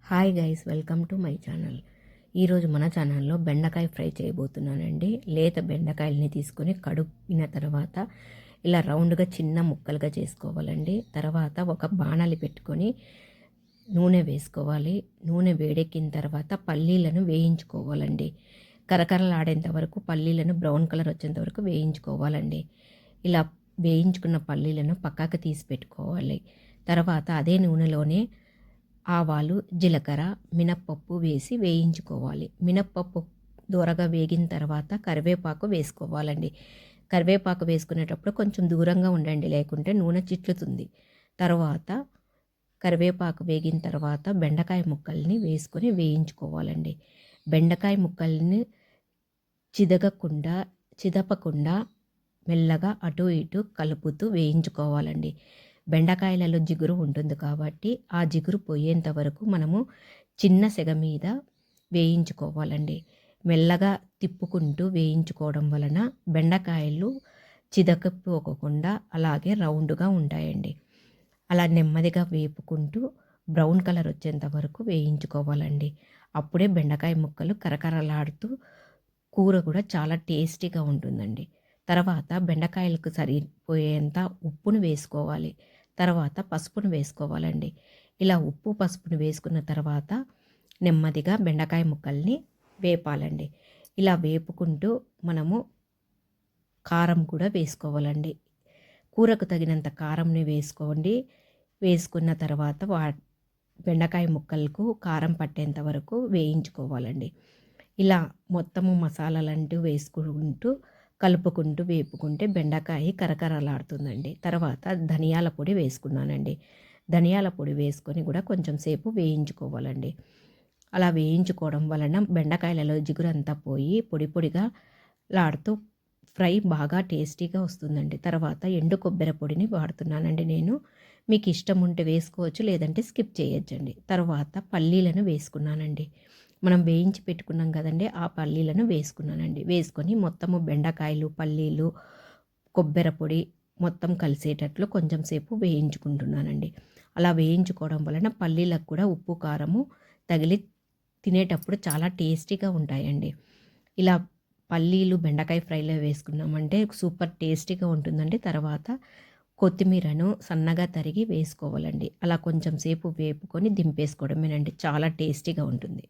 Hi guys, welcome to my channel. ఈరోజు మన ఛానల్లో బెండకాయ ఫ్రై చేయబోతున్నానండి. లేత బెండకాయలని తీసుకొని కడుగిన తర్వాత ఇలా రౌండ్గా చిన్న ముక్కలుగా చేసుకోవాలండి. తర్వాత ఒక బాణలి పెట్టుకొని నూనె వేసుకోవాలి. నూనె వేడెక్కిన తర్వాత పల్లీలను వేయించుకోవాలండి. కరకరలాడేంత వరకు పల్లీలను బ్రౌన్ కలర్ వచ్చేంత వరకు వేయించుకోవాలండి. ఇలా వేయించుకున్న పల్లీలను పక్కకు తీసి పెట్టుకోవాలి. తర్వాత అదే నూనెలోనే ఆవాలు, జీలకర్ర, మినప్పప్పు వేసి వేయించుకోవాలి. మినప్పప్పు దూరగా వేగిన తర్వాత కరివేపాకు వేసుకోవాలండి. కరివేపాకు వేసుకునేటప్పుడు కొంచెం దూరంగా ఉండండి, లేకుంటే నూనె చిట్లుతుంది. తర్వాత కరివేపాకు వేగిన తర్వాత బెండకాయ ముక్కల్ని వేసుకొని వేయించుకోవాలండి. బెండకాయ ముక్కల్ని చిదపకుండా మెల్లగా అటు ఇటు కలుపుతూ వేయించుకోవాలండి. బెండకాయలలో జిగురు ఉంటుంది కాబట్టి ఆ జిగురు పోయేంత వరకు మనము చిన్న సెగ మీద వేయించుకోవాలండి. మెల్లగా తిప్పుకుంటూ వేయించుకోవడం వలన బెండకాయలు చిదకపోకుండా అలాగే రౌండ్గా ఉంటాయండి. అలా నెమ్మదిగా వేపుకుంటూ బ్రౌన్ కలర్ వచ్చేంత వరకు వేయించుకోవాలండి. అప్పుడే బెండకాయ ముక్కలు కరకరలాడుతూ కూర కూడా చాలా టేస్టీగా ఉంటుందండి. తర్వాత బెండకాయలకు సరిపోయేంత ఉప్పును వేసుకోవాలి. తర్వాత పసుపును వేసుకోవాలండి. ఇలా ఉప్పు పసుపును వేసుకున్న తర్వాత నెమ్మదిగా బెండకాయ ముక్కల్ని వేపాలండి. ఇలా వేపుకుంటూ మనము కారం కూడా వేసుకోవాలండి. కూరకు తగినంత కారంని వేసుకోండి. వేసుకున్న తర్వాత బెండకాయ ముక్కలకు కారం పట్టేంత వరకు వేయించుకోవాలండి. ఇలా మొత్తము మసాలాలంటూ వేసుకుంటూ కలుపుకుంటూ వేపుకుంటే బెండకాయ కరకరలాడుతుందండి. తర్వాత ధనియాల పొడి వేసుకున్నానండి. ధనియాల పొడి వేసుకొని కూడా కొంచెం సేపు వేయించుకోవాలండి. అలా వేయించుకోవడం వలన బెండకాయలలో జిగురంతా పోయి పొడి పొడిగా లాడుతూ ఫ్రై బాగా టేస్టీగా వస్తుందండి. తర్వాత ఎండు కొబ్బరి పొడిని వాడుతున్నానండి నేను. మీకు ఇష్టం ఉంటే వేసుకోవచ్చు, లేదంటే స్కిప్ చేయొచ్చండి. తర్వాత పల్లీలను వేసుకున్నానండి. మనం వేయించి పెట్టుకున్నాం కదండి, ఆ పల్లీలను వేసుకున్నానండి. వేసుకొని మొత్తము బెండకాయలు, పల్లీలు, కొబ్బరి పొడి మొత్తం కలిసేటట్లు కొంచెం సేపు వేయించుకుంటున్నానండి. అలా వేయించుకోవడం వలన పల్లీలకు కూడా ఉప్పు కారము తగిలి తినేటప్పుడు చాలా టేస్టీగా ఉంటాయండి. ఇలా పల్లీలు బెండకాయ ఫ్రైలో వేసుకున్నామంటే సూపర్ టేస్టీగా ఉంటుందండి. తర్వాత కొత్తిమీరను సన్నగా తరిగి వేసుకోవాలండి. అలా కొంచెం సేపు వేపుకొని దింపేసుకోవడమేనండి. చాలా టేస్టీగా ఉంటుంది.